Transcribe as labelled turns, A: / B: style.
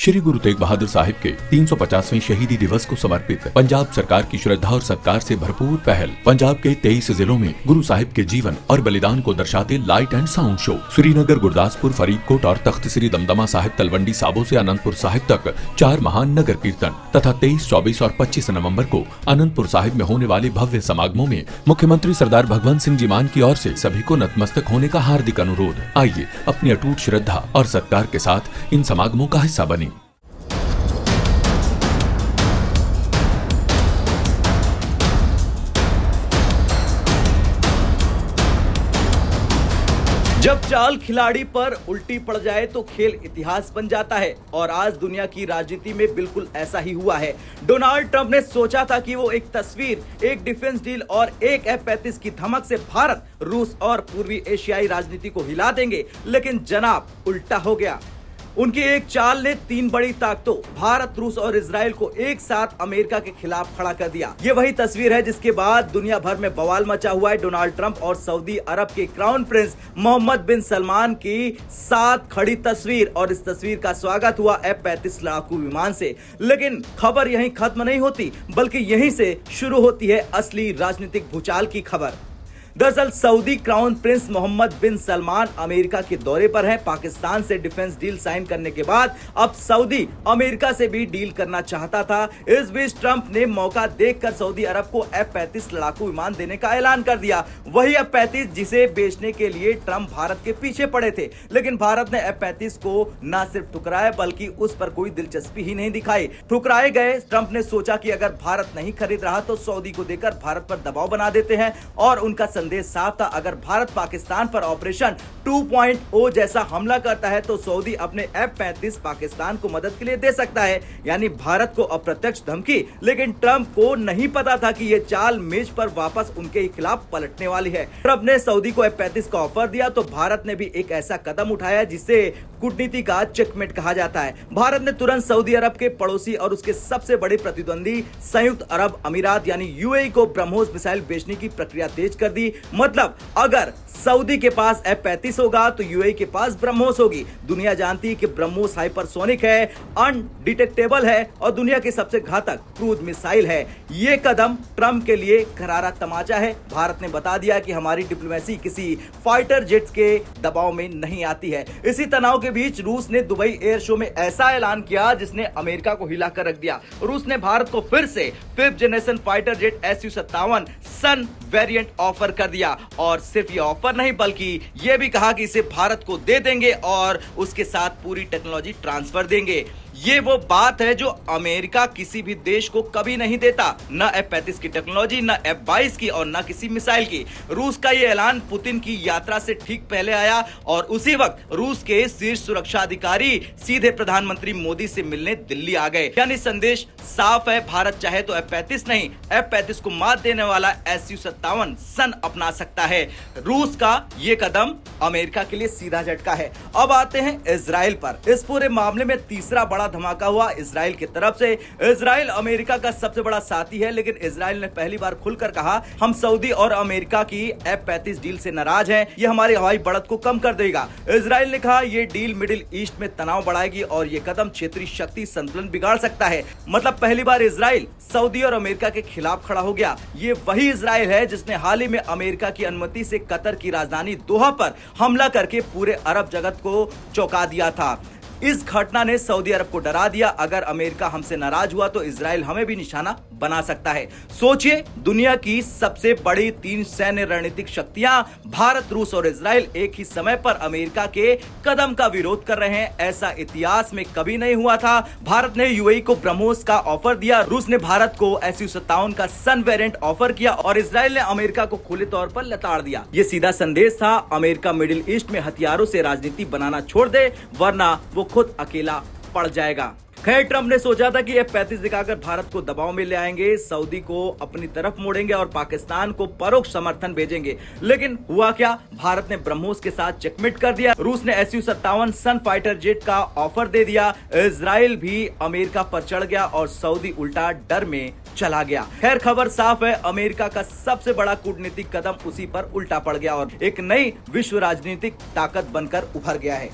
A: श्री गुरु तेग बहादुर साहिब के 350वें शहीदी दिवस को समर्पित पंजाब सरकार की श्रद्धा और सत्कार से भरपूर पहल। पंजाब के 23 जिलों में गुरु साहिब के जीवन और बलिदान को दर्शाते light and sound show Srinagar, Gurdaspur, Faridkot और तख्त श्री दमदमा साहिब, तलवंडी साबो से अनंतपुर साहिब तक 4 महान नगर कीर्तन तथा 23, 24 और 25 नवंबर को अनंतपुर साहिब में होने वाले भव्य समागमों में मुख्यमंत्री सरदार भगवंत सिंह जी मान की ओर से सभी को नतमस्तक होने का हार्दिक अनुरोध। आइए अपनी अटूट श्रद्धा और सत्कार के साथ इन समागमों का हिस्सा बने।
B: जब चाल खिलाड़ी पर उल्टी पड़ जाए तो खेल इतिहास बन जाता है और आज दुनिया की राजनीति में बिल्कुल ऐसा ही हुआ है। डोनाल्ड ट्रंप ने सोचा था कि वो एक तस्वीर, एक डिफेंस डील और एक F-35 की धमक से भारत, रूस और पूर्वी एशियाई राजनीति को हिला देंगे, लेकिन जनाब उल्टा हो गया। उनकी एक चाल ने 3 बड़ी ताकतों भारत, रूस और इजराइल को एक साथ अमेरिका के खिलाफ खड़ा कर दिया। ये वही तस्वीर है जिसके बाद दुनिया भर में बवाल मचा हुआ है। डोनाल्ड ट्रंप और सऊदी अरब के क्राउन प्रिंस मोहम्मद बिन सलमान की साथ खड़ी तस्वीर, और इस तस्वीर का स्वागत हुआ F-35 लड़ाकू विमान से। लेकिन खबर यहीं खत्म नहीं होती, बल्कि यहीं से शुरू होती है असली राजनीतिक भूचाल की खबर। दरअसल सऊदी क्राउन प्रिंस मोहम्मद बिन सलमान अमेरिका के दौरे पर हैं। पाकिस्तान से डिफेंस डील साइन करने के बाद अब सऊदी अमेरिका से भी डील करना चाहता था। इस बीच ट्रंप ने मौका देखकर सऊदी अरब को F-35 लड़ाकू विमान देने का ऐलान कर दिया। वही F-35 जिसे बेचने के लिए ट्रंप भारत के पीछे पड़े थे, लेकिन भारत ने F-35 को न सिर्फ ठुकराया बल्कि उस पर कोई दिलचस्पी ही नहीं दिखाई। ठुकराए गए ट्रंप ने सोचा कि अगर भारत नहीं खरीद रहा तो सऊदी को देकर भारत पर दबाव बना देते हैं, और उनका संदेश साफ था, अगर भारत पाकिस्तान पर ऑपरेशन 2.0 जैसा हमला करता है तो सऊदी अपने F-35 पाकिस्तान को मदद के लिए दे सकता है, यानी भारत को अप्रत्यक्ष धमकी। लेकिन ट्रंप को नहीं पता था कि यह चाल मेज पर वापस उनके ही खिलाफ पलटने वाली है। ट्रंप ने सऊदी को F-35 का ऑफर दिया तो भारत ने भी एक ऐसा कदम उठाया जिसे कूटनीति का चेकमेट कहा जाता है। भारत ने तुरंत सऊदी अरब के पड़ोसी और उसके सबसे बड़े प्रतिद्वंदी संयुक्त अरब अमीरात यानी UAE को ब्रह्मोस मिसाइल बेचने की प्रक्रिया तेज कर दी। मतलब अगर सऊदी के पास F-35 होगा तो UAE के पास ब्रह्मोस होगी। दुनिया जानती है कि ब्रह्मोस हाइपरसोनिक है, अनडिटेक्टेबल है और दुनिया की सबसे घातक क्रूज मिसाइल है। ये कदम ट्रंप के लिए करारा तमाचा है। भारत ने बता दिया कि हमारी डिप्लोमेसी किसी फाइटर जेट्स के दबाव में नहीं आती है। इसी तनाव के बीच रूस ने दुबई एयर शो में ऐसा ऐलान किया जिसने अमेरिका को हिलाकर रख दिया। रूस ने भारत को फिर से 5th generation fighter jet Su-57 सन वेरिएंट ऑफर कर दिया, और सिर्फ ये ऑफर नहीं बल्कि ये भी कहा कि इसे भारत को दे देंगे और उसके साथ पूरी टेक्नोलॉजी ट्रांसफर देंगे। ये वो बात है जो अमेरिका किसी भी देश को कभी नहीं देता, न F-35 की टेक्नोलॉजी, न F-22 की और न किसी मिसाइल की। रूस का ये ऐलान पुतिन की यात्रा से ठीक पहले आया और उसी वक्त रूस के शीर्ष सुरक्षा अधिकारी सीधे प्रधानमंत्री मोदी से मिलने दिल्ली आ गए। यानी संदेश साफ है, भारत चाहे तो F-35 नहीं, F-35 को मात देने वाला Su-57 सन अपना सकता है। रूस का ये कदम अमेरिका के लिए सीधा झटका है। अब आते हैं इजराइल पर। इस पूरे मामले में तीसरा बड़ा धमाका हुआ इजराइल की तरफ से। इजराइल अमेरिका का सबसे बड़ा साथी है, लेकिन इजराइल ने पहली बार खुलकर कहा हम सऊदी और अमेरिका की F-35 डील से नाराज हैं, ये हमारी हवाई बढ़त को कम कर देगा। इजराइल ने कहा ये डील मिडिल ईस्ट में तनाव बढ़ाएगी और ये कदम क्षेत्रीय शक्ति संतुलन बिगाड़ सकता है। मतलब पहली बार इजराइल सऊदी और अमेरिका के खिलाफ खड़ा हो गया। ये वही इजराइल है जिसने हाल ही में अमेरिका की अनुमति से कतर की राजधानी दोहा पर हमला करके पूरे अरब जगत को चौंका दिया था। इस घटना ने सऊदी अरब को डरा दिया। अगर अमेरिका हमसे नाराज हुआ तो इजराइल हमें भी निशाना बना सकता है। सोचिए, दुनिया की सबसे बड़ी 3 सैन्य रणनीतिक शक्तियां भारत, रूस और इजराइल एक ही समय पर अमेरिका के कदम का विरोध कर रहे हैं। ऐसा इतिहास में कभी नहीं हुआ था। भारत ने UAE को ब्रह्मोस का ऑफर दिया, रूस ने भारत को Su-57 का सन वेरिएंट ऑफर किया और इजराइल ने अमेरिका को खुले तौर पर लताड़ दिया। ये सीधा संदेश था, अमेरिका मिडिल ईस्ट में हथियारों से राजनीति बनाना छोड़ दे, वरना वो खुद अकेला पड़ जाएगा। खैर, ट्रंप ने सोचा था कि F-35 दिखाकर भारत को दबाव में ले आएंगे, सऊदी को अपनी तरफ मोड़ेंगे और पाकिस्तान को परोक्ष समर्थन भेजेंगे। लेकिन हुआ क्या, भारत ने ब्रह्मोस के साथ चेकमेट कर दिया। रूस ने Su-57 सन फाइटर जेट का ऑफर दे दिया। इजराइल भी अमेरिका पर चढ़ गया और सऊदी उल्टा डर में चला गया। खैर, खबर साफ है, अमेरिका का सबसे बड़ा कूटनीतिक कदम उसी पर उल्टा पड़ गया और एक नई विश्व राजनीतिक ताकत बनकर उभर गया है।